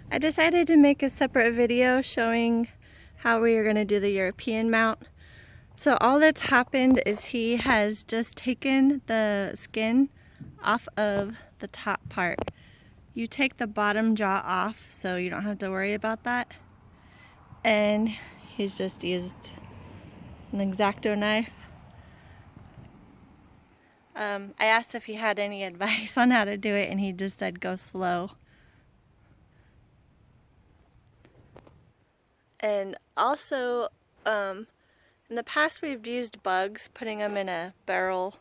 I decided to make a separate video showing how we are going to do the European mount. So all that's happened is he has just taken the skin off of the top part. You take the bottom jaw off so you don't have to worry about that. And he's just used an X-Acto knife. I asked if he had any advice on how to do it and he just said go slow. And also, in the past we've used bugs, putting them in a barrel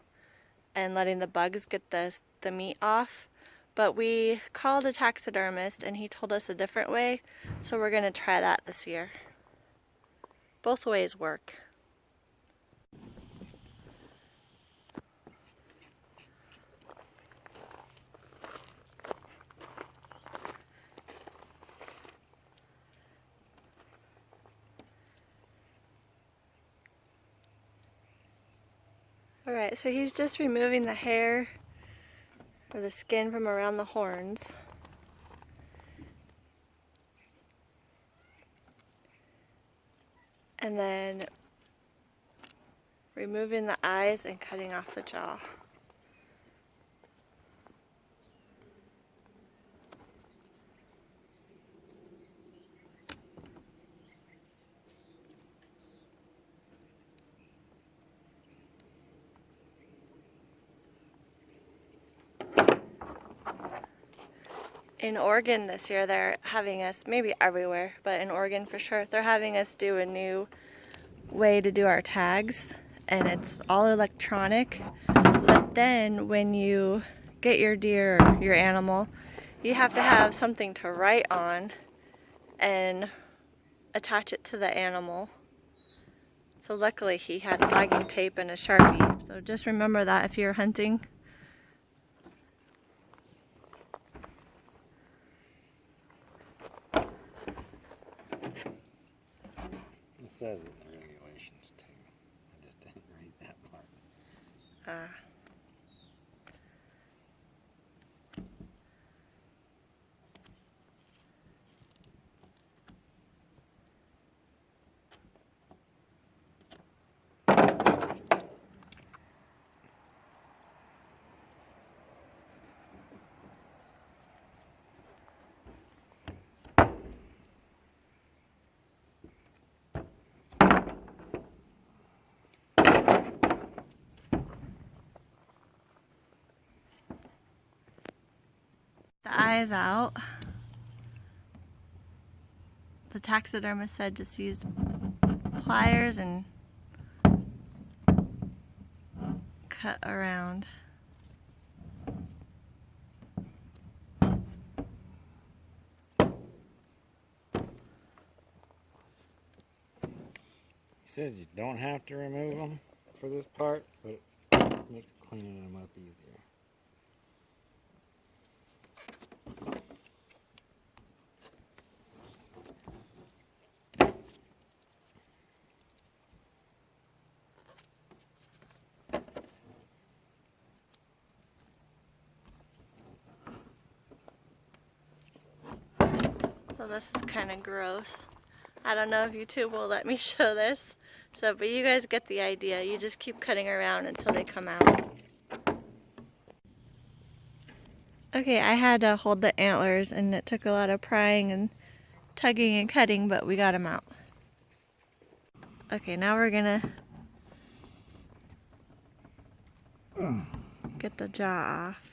and letting the bugs get the meat off. But we called a taxidermist and he told us a different way, so we're going to try that this year. Both ways work. Alright, so he's just removing the hair or the skin from around the horns. And then removing the eyes and cutting off the jaw. In Oregon this year, they're having us, maybe everywhere, but in Oregon for sure, they're having us do a new way to do our tags, and it's all electronic. But then when you get your deer or your animal, you have to have something to write on and attach it to the animal. So luckily he had flagging tape and a Sharpie, so just remember that if you're hunting. It says it in the regulations too. I just didn't read that part. The eyes out. The taxidermist said just use pliers and cut around. He says you don't have to remove them for this part, but makes cleaning them up easier. So this is kind of gross. I don't know if YouTube will let me show this. So, but you guys get the idea. You just keep cutting around until they come out. Okay, I had to hold the antlers and it took a lot of prying and tugging and cutting, but we got them out. Okay, now we're gonna get the jaw off.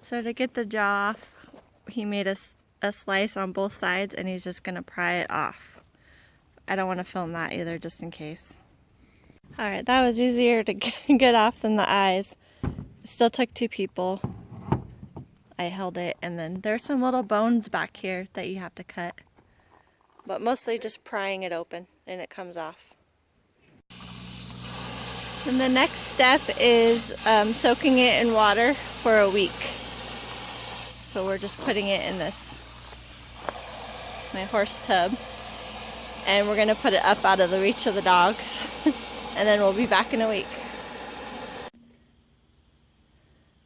So to get the jaw off, he made a slice on both sides and he's just gonna pry it off. I don't want to film that either, just in case. Alright, that was easier to get off than the eyes. It still took 2 people. I held it, and then there's some little bones back here that you have to cut. But mostly just prying it open and it comes off. And the next step is soaking it in water for a week. So we're just putting it in my horse tub, and we're gonna put it up out of the reach of the dogs, and then we'll be back in a week.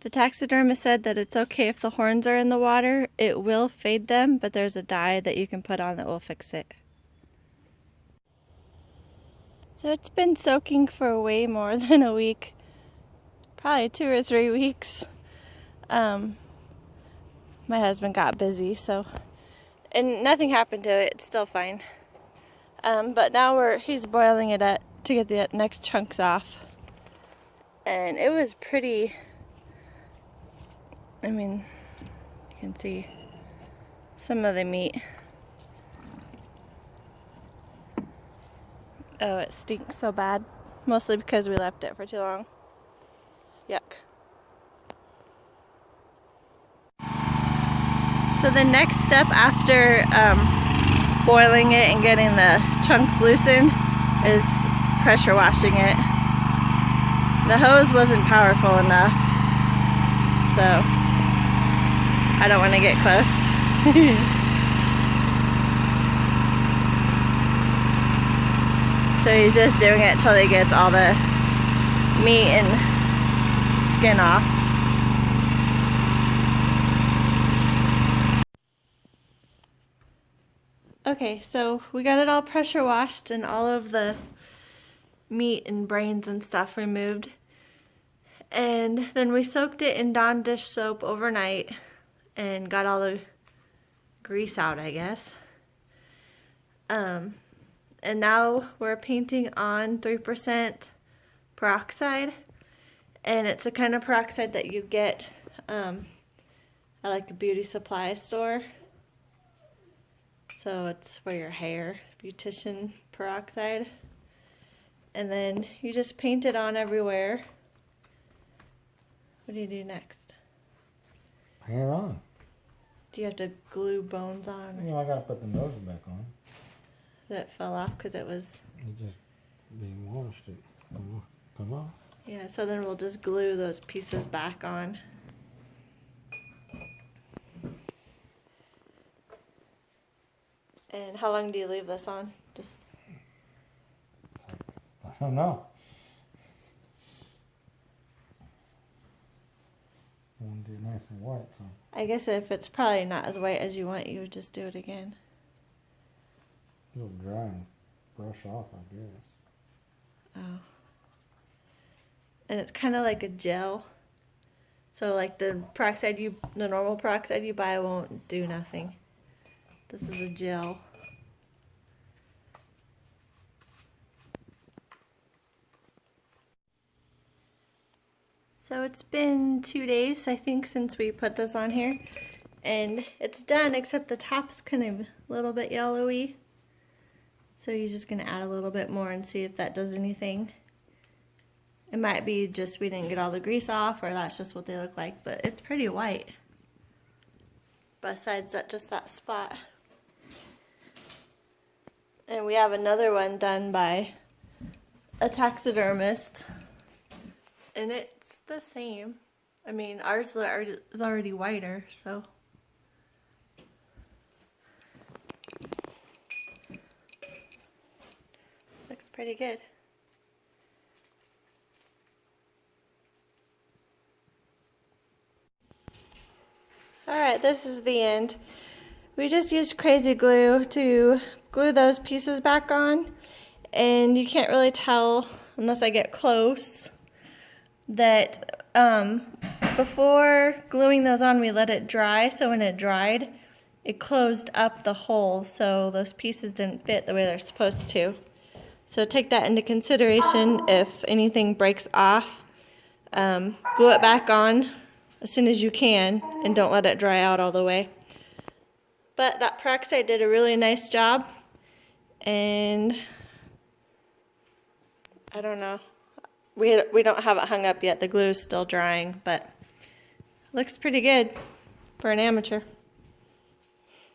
The taxidermist said that it's okay if the horns are in the water. It will fade them, but there's a dye that you can put on that will fix it. So it's been soaking for way more than a week. Probably 2 or 3 weeks. My husband got busy, and nothing happened to it. It's still fine. But now he's boiling it up to get the next chunks off. And it was pretty, I mean, you can see some of the meat. Oh, it stinks so bad. Mostly because we left it for too long. Yuck. So the next step after boiling it and getting the chunks loosened is pressure washing it. The hose wasn't powerful enough, so I don't want to get close. So he's just doing it till he gets all the meat and skin off. Okay, so we got it all pressure washed and all of the meat and brains and stuff removed. And then we soaked it in Dawn dish soap overnight and got all the grease out, I guess. And now we're painting on 3% peroxide. And it's a kind of peroxide that you get at like a beauty supply store. So it's for your hair, beautician peroxide. And then you just paint it on everywhere. What do you do next? Paint it on. Do you have to glue bones on? You know, I gotta put the nose back on. That fell off because it was... It just being washed. It come off. Yeah, so then we'll just glue those pieces back on. And how long do you leave this on? Just... I don't know. I want to do it nice and white, so. I guess if it's probably not as white as you want, you would just do it again. It'll dry and brush off, I guess. Oh. And it's kind of like a gel. So like the normal peroxide you buy won't do nothing. This is a gel. So it's been 2 days, I think, since we put this on here. And it's done, except the top's kind of a little bit yellowy. So he's just going to add a little bit more and see if that does anything. It might be just we didn't get all the grease off, or that's just what they look like, but it's pretty white. Besides that, just that spot. And we have another one done by a taxidermist. And it's the same. I mean, ours is already whiter, so. Looks pretty good. Alright, this is the end. We just used crazy glue to glue those pieces back on, and you can't really tell unless I get close that before gluing those on we let it dry, so when it dried it closed up the hole so those pieces didn't fit the way they're supposed to. So take that into consideration if anything breaks off. Glue it back on as soon as you can and don't let it dry out all the way. But that peroxide did a really nice job, and I don't know. We don't have it hung up yet. The glue is still drying, but it looks pretty good for an amateur.